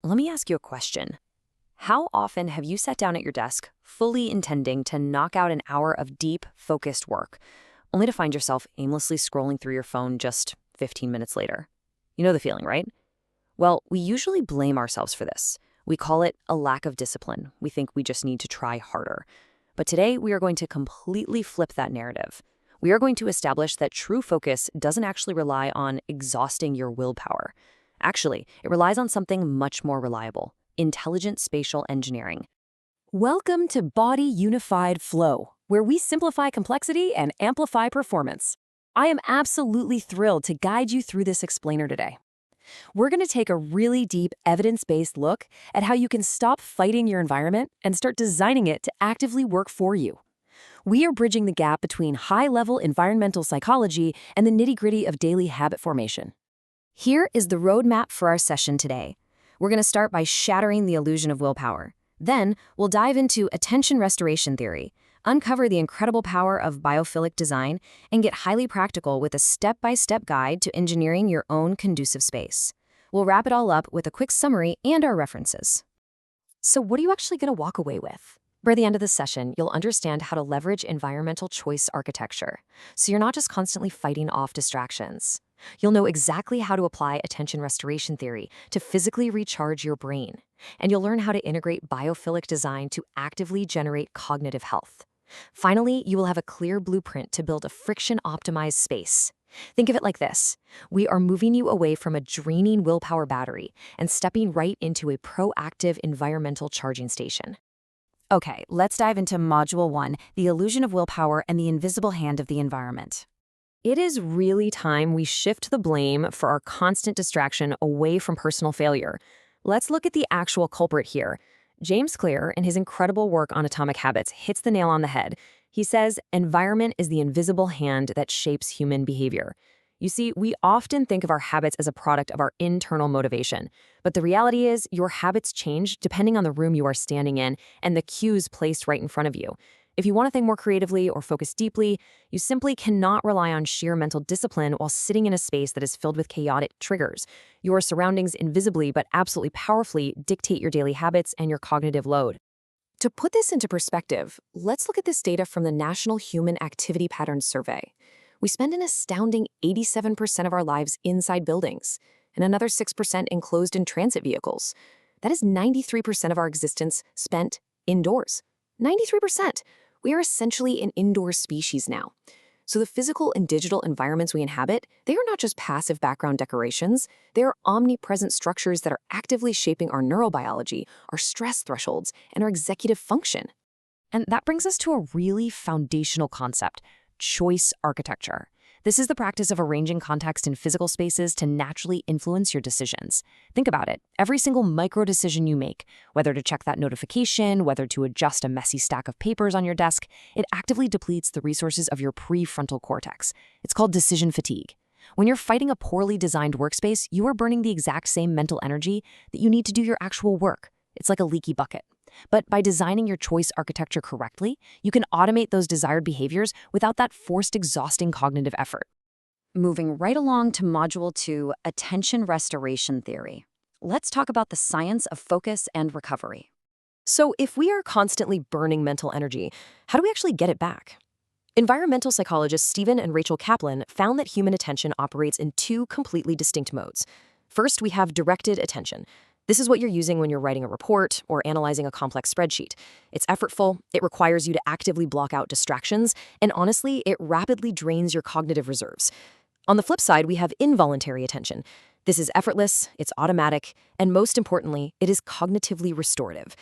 let me ask you a question. How often have you sat down at your desk, fully intending to knock out an hour of deep, focused work, only to find yourself aimlessly scrolling through your phone just 15 minutes later? You know the feeling, right? Well, we usually blame ourselves for this. We call it a lack of discipline. We think we just need to try harder. But today, we are going to completely flip that narrative. We are going to establish that true focus doesn't actually rely on exhausting your willpower. Actually, it relies on something much more reliable: intelligent spatial engineering. Welcome to Bodhi Unified Flow, where we simplify complexity and amplify performance. I am absolutely thrilled to guide you through this explainer today. We're going to take a really deep, evidence-based look at how you can stop fighting your environment and start designing it to actively work for you. We are bridging the gap between high-level environmental psychology and the nitty-gritty of daily habit formation. Here is the roadmap for our session today. We're going to start by shattering the illusion of willpower. Then, we'll dive into attention restoration theory, uncover the incredible power of biophilic design, and get highly practical with a step-by-step guide to engineering your own conducive space. We'll wrap it all up with a quick summary and our references. So what are you actually going to walk away with? By the end of the session, you'll understand how to leverage environmental choice architecture, so you're not just constantly fighting off distractions. You'll know exactly how to apply attention restoration theory to physically recharge your brain, and you'll learn how to integrate biophilic design to actively generate cognitive health. Finally, you will have a clear blueprint to build a friction-optimized space. Think of it like this: we are moving you away from a draining willpower battery and stepping right into a proactive environmental charging station. Okay, let's dive into Module 1, the illusion of willpower and the invisible hand of the environment. It is really time we shift the blame for our constant distraction away from personal failure. Let's look at the actual culprit here. James Clear, in his incredible work on atomic habits, hits the nail on the head. He says, environment is the invisible hand that shapes human behavior. You see, we often think of our habits as a product of our internal motivation. But the reality is, your habits change depending on the room you are standing in and the cues placed right in front of you. If you want to think more creatively or focus deeply, you simply cannot rely on sheer mental discipline while sitting in a space that is filled with chaotic triggers. Your surroundings invisibly but absolutely powerfully dictate your daily habits and your cognitive load. To put this into perspective, let's look at this data from the National Human Activity Patterns Survey. We spend an astounding 87% of our lives inside buildings, and another 6% enclosed in transit vehicles. That is 93% of our existence spent indoors. 93%! We are essentially an indoor species now. So the physical and digital environments we inhabit, they are not just passive background decorations. They are omnipresent structures that are actively shaping our neurobiology, our stress thresholds, and our executive function. And that brings us to a really foundational concept: choice architecture. This is the practice of arranging context in physical spaces to naturally influence your decisions. Think about it. Every single micro decision you make, whether to check that notification, whether to adjust a messy stack of papers on your desk, it actively depletes the resources of your prefrontal cortex. It's called decision fatigue. When you're fighting a poorly designed workspace, you are burning the exact same mental energy that you need to do your actual work. It's like a leaky bucket. But by designing your choice architecture correctly, you can automate those desired behaviors without that forced, exhausting cognitive effort. Moving right along to Module 2, attention restoration theory. Let's talk about the science of focus and recovery. So if we are constantly burning mental energy, how do we actually get it back? Environmental psychologists Stephen and Rachel Kaplan found that human attention operates in two completely distinct modes. First, we have directed attention. This is what you're using when you're writing a report or analyzing a complex spreadsheet. It's effortful, it requires you to actively block out distractions, and honestly, it rapidly drains your cognitive reserves. On the flip side, we have involuntary attention. This is effortless, it's automatic, and most importantly, it is cognitively restorative.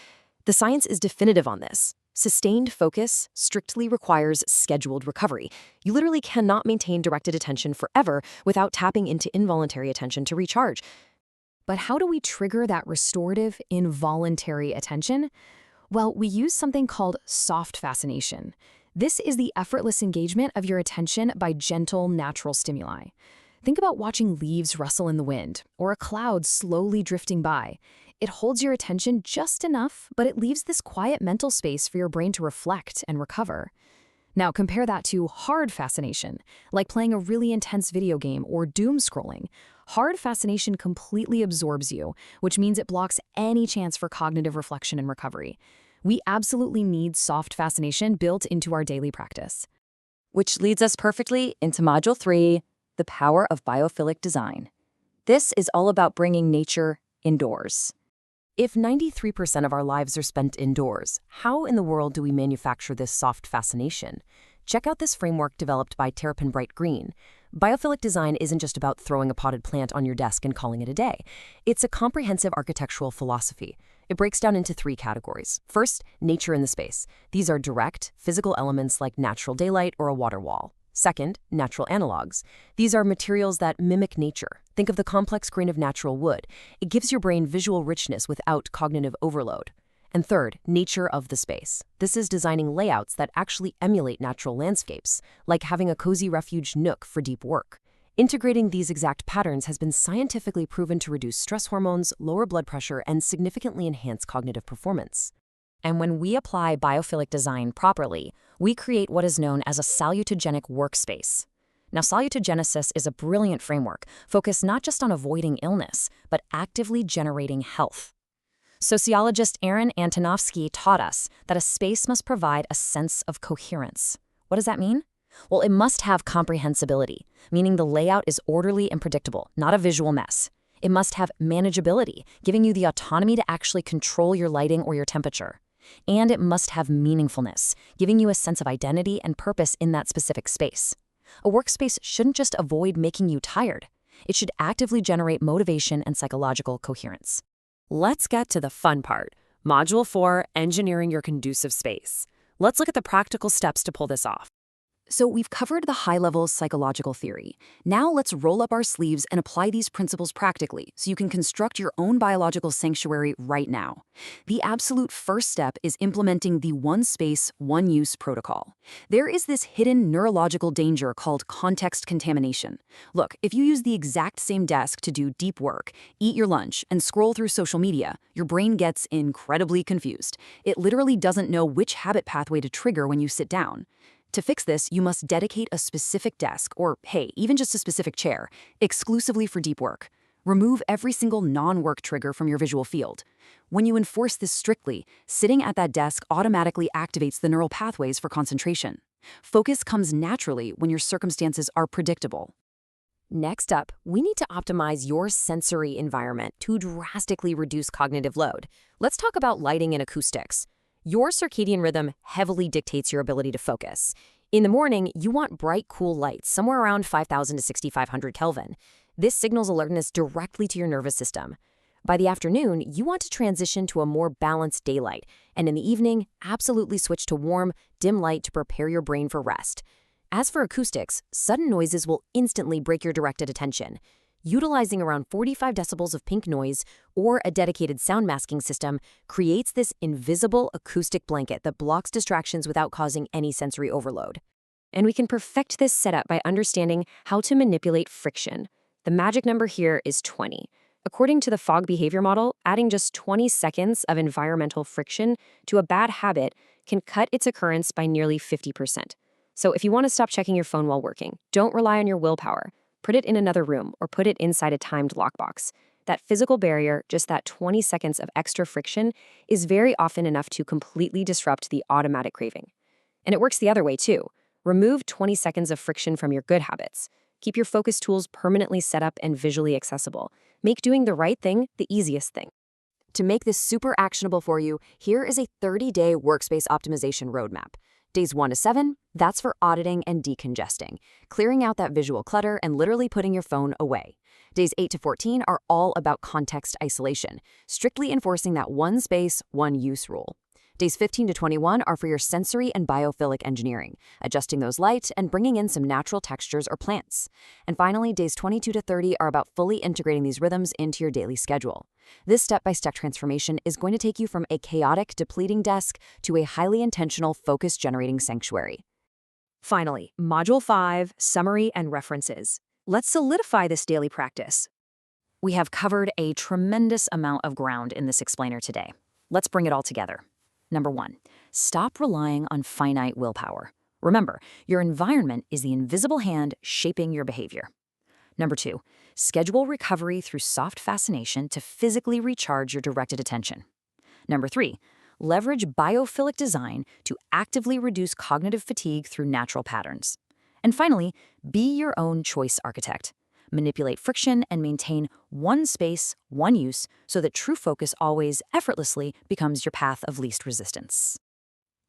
The science is definitive on this. Sustained focus strictly requires scheduled recovery. You literally cannot maintain directed attention forever without tapping into involuntary attention to recharge. But how do we trigger that restorative, involuntary attention? Well, we use something called soft fascination. This is the effortless engagement of your attention by gentle, natural stimuli. Think about watching leaves rustle in the wind, or a cloud slowly drifting by. It holds your attention just enough, but it leaves this quiet mental space for your brain to reflect and recover. Now compare that to hard fascination, like playing a really intense video game or doom scrolling. Hard fascination completely absorbs you, which means it blocks any chance for cognitive reflection and recovery. We absolutely need soft fascination built into our daily practice. Which leads us perfectly into Module 3, the power of biophilic design. This is all about bringing nature indoors. If 93% of our lives are spent indoors, how in the world do we manufacture this soft fascination? Check out this framework developed by Terrapin Bright Green. Biophilic design isn't just about throwing a potted plant on your desk and calling it a day. It's a comprehensive architectural philosophy. It breaks down into 3 categories. First, nature in the space. These are direct, physical elements like natural daylight or a water wall. Second, natural analogs. These are materials that mimic nature. Think of the complex grain of natural wood. It gives your brain visual richness without cognitive overload. And third, nature of the space. This is designing layouts that actually emulate natural landscapes, like having a cozy refuge nook for deep work. Integrating these exact patterns has been scientifically proven to reduce stress hormones, lower blood pressure, and significantly enhance cognitive performance. And when we apply biophilic design properly, we create what is known as a salutogenic workspace. Now, salutogenesis is a brilliant framework focused not just on avoiding illness, but actively generating health. Sociologist Aaron Antonovsky taught us that a space must provide a sense of coherence. What does that mean? Well, it must have comprehensibility, meaning the layout is orderly and predictable, not a visual mess. It must have manageability, giving you the autonomy to actually control your lighting or your temperature. And it must have meaningfulness, giving you a sense of identity and purpose in that specific space. A workspace shouldn't just avoid making you tired. It should actively generate motivation and psychological coherence. Let's get to the fun part. Module 4, engineering your conducive space. Let's look at the practical steps to pull this off. So we've covered the high-level psychological theory. Now let's roll up our sleeves and apply these principles practically so you can construct your own biological sanctuary right now. The absolute first step is implementing the one space, one use protocol. There is this hidden neurological danger called context contamination. Look, if you use the exact same desk to do deep work, eat your lunch, and scroll through social media, your brain gets incredibly confused. It literally doesn't know which habit pathway to trigger when you sit down. To fix this, you must dedicate a specific desk, or hey, even just a specific chair, exclusively for deep work. Remove every single non-work trigger from your visual field. When you enforce this strictly, sitting at that desk automatically activates the neural pathways for concentration. Focus comes naturally when your circumstances are predictable. Next up, we need to optimize your sensory environment to drastically reduce cognitive load. Let's talk about lighting and acoustics. Your circadian rhythm heavily dictates your ability to focus. In the morning, you want bright, cool lights, somewhere around 5,000 to 6,500 Kelvin. This signals alertness directly to your nervous system. By the afternoon, you want to transition to a more balanced daylight, and in the evening, absolutely switch to warm, dim light to prepare your brain for rest. As for acoustics, sudden noises will instantly break your directed attention. Utilizing around 45 decibels of pink noise or a dedicated sound masking system creates this invisible acoustic blanket that blocks distractions without causing any sensory overload. And we can perfect this setup by understanding how to manipulate friction. The magic number here is 20. According to the fog behavior model, adding just 20 seconds of environmental friction to a bad habit can cut its occurrence by nearly 50%. So if you want to stop checking your phone while working, don't rely on your willpower. Put it in another room or put it inside a timed lockbox. That physical barrier, just that 20 seconds of extra friction, is very often enough to completely disrupt the automatic craving. And it works the other way too. Remove 20 seconds of friction from your good habits. Keep your focus tools permanently set up and visually accessible. Make doing the right thing the easiest thing. To make this super actionable for you, here is a 30-day workspace optimization roadmap. Days 1 to 7, that's for auditing and decongesting, clearing out that visual clutter and literally putting your phone away. Days 8 to 14 are all about context isolation, strictly enforcing that one space, one use rule. Days 15 to 21 are for your sensory and biophilic engineering, adjusting those lights and bringing in some natural textures or plants. And finally, days 22 to 30 are about fully integrating these rhythms into your daily schedule. This step-by-step transformation is going to take you from a chaotic, depleting desk to a highly intentional, focus-generating sanctuary. Finally, Module 5, Summary and References. Let's solidify this daily practice. We have covered a tremendous amount of ground in this explainer today. Let's bring it all together. Number 1, stop relying on finite willpower. Remember, your environment is the invisible hand shaping your behavior. Number 2, Schedule recovery through soft fascination to physically recharge your directed attention. Number 3, leverage biophilic design to actively reduce cognitive fatigue through natural patterns. And finally, be your own choice architect. Manipulate friction and maintain one space, one use, so that true focus always, effortlessly, becomes your path of least resistance.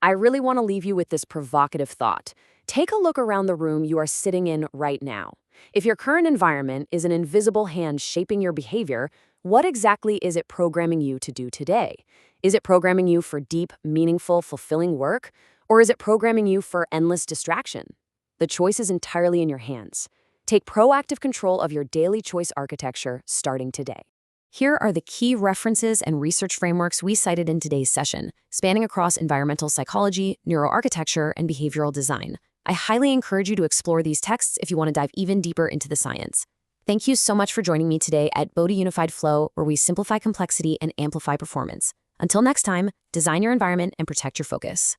I really want to leave you with this provocative thought. Take a look around the room you are sitting in right now. If your current environment is an invisible hand shaping your behavior, what exactly is it programming you to do today? Is it programming you for deep, meaningful, fulfilling work? Or is it programming you for endless distraction? The choice is entirely in your hands. Take proactive control of your daily choice architecture starting today. Here are the key references and research frameworks we cited in today's session, spanning across environmental psychology, neuroarchitecture, and behavioral design. I highly encourage you to explore these texts if you want to dive even deeper into the science. Thank you so much for joining me today at Bodhi Unified Flow, where we simplify complexity and amplify performance. Until next time, design your environment and protect your focus.